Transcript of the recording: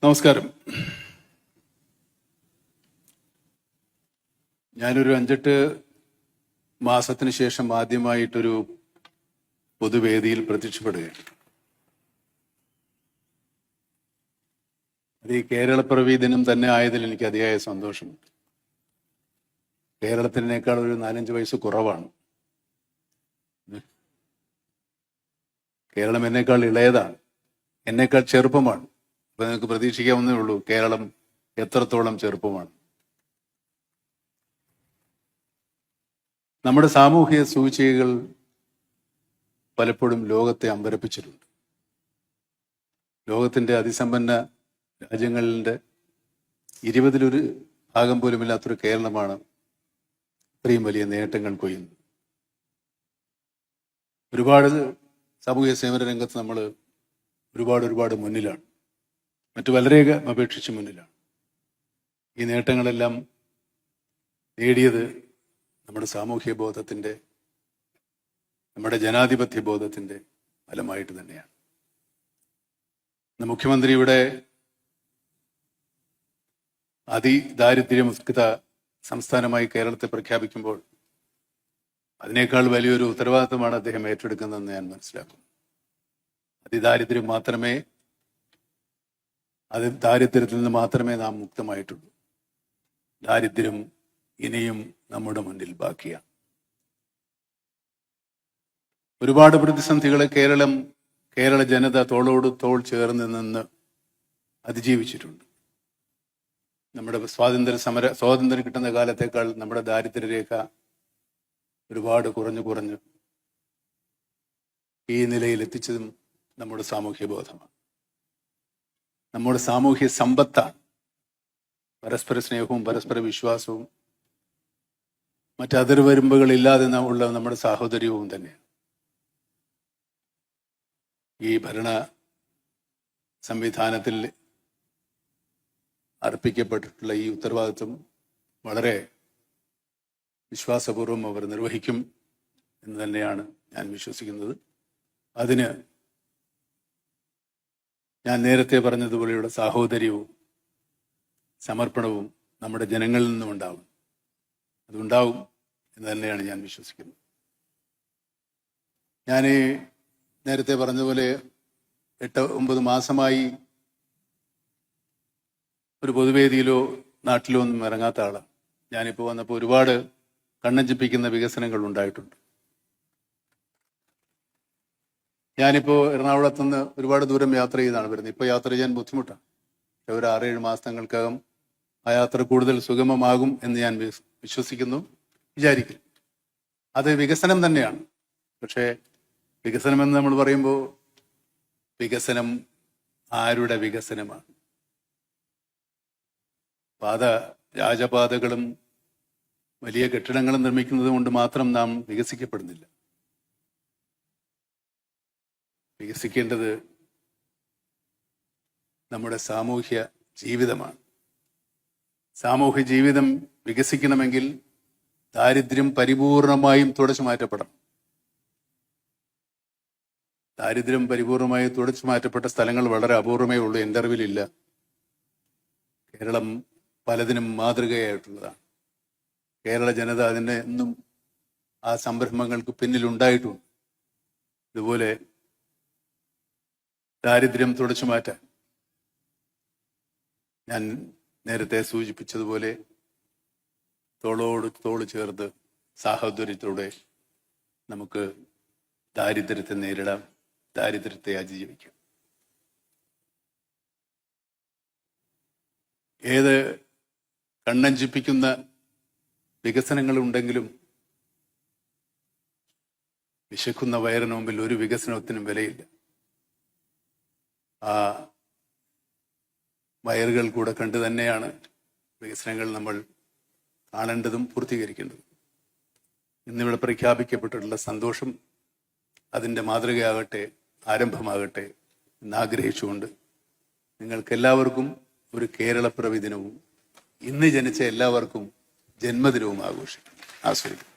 നമസ്കാരം. ഞാനൊരു 5-8 മാസത്തിന് ശേഷം ആദ്യമായിട്ടൊരു പൊതുവേദിയിൽ പ്രത്യക്ഷപ്പെടുകയാണ്. അത് ഈ കേരളപ്പിറവി ദിനം തന്നെ ആയതിൽ എനിക്ക് അതിയായ സന്തോഷമുണ്ട്. കേരളത്തിനേക്കാൾ ഒരു 4-5 വയസ്സ് കുറവാണ്. കേരളം എന്നേക്കാൾ ഇളയതാണ്, എന്നേക്കാൾ ചെറുപ്പമാണ്. അപ്പൊ നിങ്ങൾക്ക് പ്രതീക്ഷിക്കാവുന്നേ ഉള്ളൂ കേരളം എത്രത്തോളം ചെറുപ്പമാണ്. നമ്മുടെ സാമൂഹിക സൂചികകൾ പലപ്പോഴും ലോകത്തെ അമ്പരപ്പിച്ചിട്ടുണ്ട്. ലോകത്തിന്റെ അതിസമ്പന്ന രാജ്യങ്ങളുടെ 20-ലൊരു ഭാഗം പോലുമില്ലാത്തൊരു കേരളമാണ് ഇത്രയും വലിയ നേട്ടങ്ങൾ കൊയ്യുന്നത്. ഒരുപാട് സാമൂഹ്യ സേവന രംഗത്ത് നമ്മൾ ഒരുപാട് മുന്നിലാണ്, മറ്റു പലരെയും അപേക്ഷിച്ച് മുന്നിലാണ്. ഈ നേട്ടങ്ങളെല്ലാം നേടിയത് നമ്മുടെ സാമൂഹ്യ ബോധത്തിൻ്റെ, നമ്മുടെ ജനാധിപത്യ ബോധത്തിൻ്റെ ഫലമായിട്ട് തന്നെയാണ്. മുഖ്യമന്ത്രി ഇവിടെ അതിദാരിദ്ര്യമുക്ത സംസ്ഥാനമായി കേരളത്തെ പ്രഖ്യാപിക്കുമ്പോൾ അതിനേക്കാൾ വലിയൊരു ഉത്തരവാദിത്തമാണ് അദ്ദേഹം ഏറ്റെടുക്കുന്നതെന്ന് ഞാൻ മനസ്സിലാക്കുന്നു. അതിദാരിദ്ര്യം മാത്രമേ, ദാരിദ്ര്യത്തിൽ നിന്ന് മാത്രമേ നാം മുക്തമായിട്ടുള്ളൂ. ദാരിദ്ര്യം ഇനിയും നമ്മുടെ മുന്നിൽ ബാക്കിയാണ്. ഒരുപാട് പ്രതിസന്ധികളെ കേരള ജനത തോളോട് തോൾ ചേർന്ന് നിന്ന് അതിജീവിച്ചിട്ടുണ്ട്. നമ്മുടെ സ്വാതന്ത്ര്യം കിട്ടുന്ന കാലത്തേക്കാൾ നമ്മുടെ ദാരിദ്ര്യരേഖ ഒരുപാട് കുറഞ്ഞു ഈ നിലയിൽ എത്തിച്ചതും നമ്മുടെ സാമൂഹ്യ ബോധമാണ്, നമ്മുടെ സാമൂഹ്യ സമ്പത്താണ്. പരസ്പര സ്നേഹവും പരസ്പര വിശ്വാസവും മറ്റ് അതിർവരുമ്പുകളില്ലാതെ ഉള്ള നമ്മുടെ സാഹോദര്യവും തന്നെയാണ്. ഈ ഭരണ സംവിധാനത്തിൽ അർപ്പിക്കപ്പെട്ടിട്ടുള്ള ഈ ഉത്തരവാദിത്വം വളരെ വിശ്വാസപൂർവ്വം അവർ നിർവഹിക്കും എന്ന് തന്നെയാണ് ഞാൻ വിശ്വസിക്കുന്നത്. അതിന് ഞാൻ നേരത്തെ പറഞ്ഞതുപോലെയുള്ള സാഹോദര്യവും സമർപ്പണവും നമ്മുടെ ജനങ്ങളിൽ നിന്നും ഉണ്ടാവും. അതുണ്ടാവും എന്ന് തന്നെയാണ് ഞാൻ വിശ്വസിക്കുന്നത്. ഞാൻ നേരത്തെ പറഞ്ഞതുപോലെ 8-9 മാസമായി ഒരു പൊതുവേദിയിലോ നാട്ടിലോ ഒന്നും ഇറങ്ങാത്ത ആളാണ്. ഞാനിപ്പോൾ വന്നപ്പോൾ ഒരുപാട് കണ്ണഞ്ചിപ്പിക്കുന്ന വികസനങ്ങൾ ഉണ്ടായിട്ടുണ്ട്. ഞാനിപ്പോൾ എറണാകുളത്തുനിന്ന് ഒരുപാട് ദൂരം യാത്ര ചെയ്താണ് വരുന്നത്. ഇപ്പോൾ യാത്ര ചെയ്യാൻ ബുദ്ധിമുട്ടാണ്. ഒരു 6-7 മാസങ്ങൾക്കകം ആ യാത്ര കൂടുതൽ സുഗമമാകും എന്ന് ഞാൻ വിചാരിക്കുന്നു. അത് വികസനം തന്നെയാണ്. പക്ഷേ വികസനമെന്ന് നമ്മൾ പറയുമ്പോൾ വികസനം ആരുടെ വികസനമാണ്? രാജപാതകളും വലിയ കെട്ടിടങ്ങളും നിർമ്മിക്കുന്നത് കൊണ്ട് മാത്രം നാം വികസിക്കപ്പെടുന്നില്ല. വികസിക്കേണ്ടത് നമ്മുടെ സാമൂഹ്യ ജീവിതമാണ്. സാമൂഹ്യ ജീവിതം വികസിക്കണമെങ്കിൽ ദാരിദ്ര്യം പരിപൂർണമായും തുടച്ചു മാറ്റപ്പെടണം. ദാരിദ്ര്യം പരിപൂർണമായി തുടച്ചു മാറ്റപ്പെട്ട സ്ഥലങ്ങൾ വളരെ അപൂർവമേ ഉള്ളൂ. എൻ്റെ അറിവിലില്ല. കേരളം പലതിനും മാതൃകയായിട്ടുള്ളതാണ്. കേരള ജനത അതിൻ്റെ എന്നും ആ സംരംഭങ്ങൾക്ക് പിന്നിലുണ്ടായിട്ടുണ്ട്. ഇതുപോലെ ദാരിദ്ര്യം തുടച്ചു മാറ്റാൻ ഞാൻ നേരത്തെ സൂചിപ്പിച്ചതുപോലെ തോളോട് തോള് ചേർത്ത് സാഹോദര്യത്തോടെ നമുക്ക് ദാരിദ്ര്യത്തെ നേരിടാം, ദാരിദ്ര്യത്തെ അതിജീവിക്കാം. ഏത് കണ്ണഞ്ചിപ്പിക്കുന്ന വികസനങ്ങളുണ്ടെങ്കിലും വിശക്കുന്ന വയറിന് മുമ്പിൽ ഒരു വികസനത്തിനും വിലയില്ല. ആ വയറുകൾ കൂടെ കണ്ടു തന്നെയാണ് വികസനങ്ങൾ നമ്മൾ കാണേണ്ടതും പൂർത്തീകരിക്കേണ്ടതും. ഇന്നിവിടെ പ്രഖ്യാപിക്കപ്പെട്ടിട്ടുള്ള സന്തോഷം അതിൻ്റെ മാതൃകയാകട്ടെ, ആരംഭമാകട്ടെ എന്നാഗ്രഹിച്ചുകൊണ്ട് നിങ്ങൾക്കെല്ലാവർക്കും ഒരു കേരളപ്പിറവി ദിനവും ഇന്ന് ജനിച്ച എല്ലാവർക്കും ജന്മദിനവും ആസ്വദിക്കും.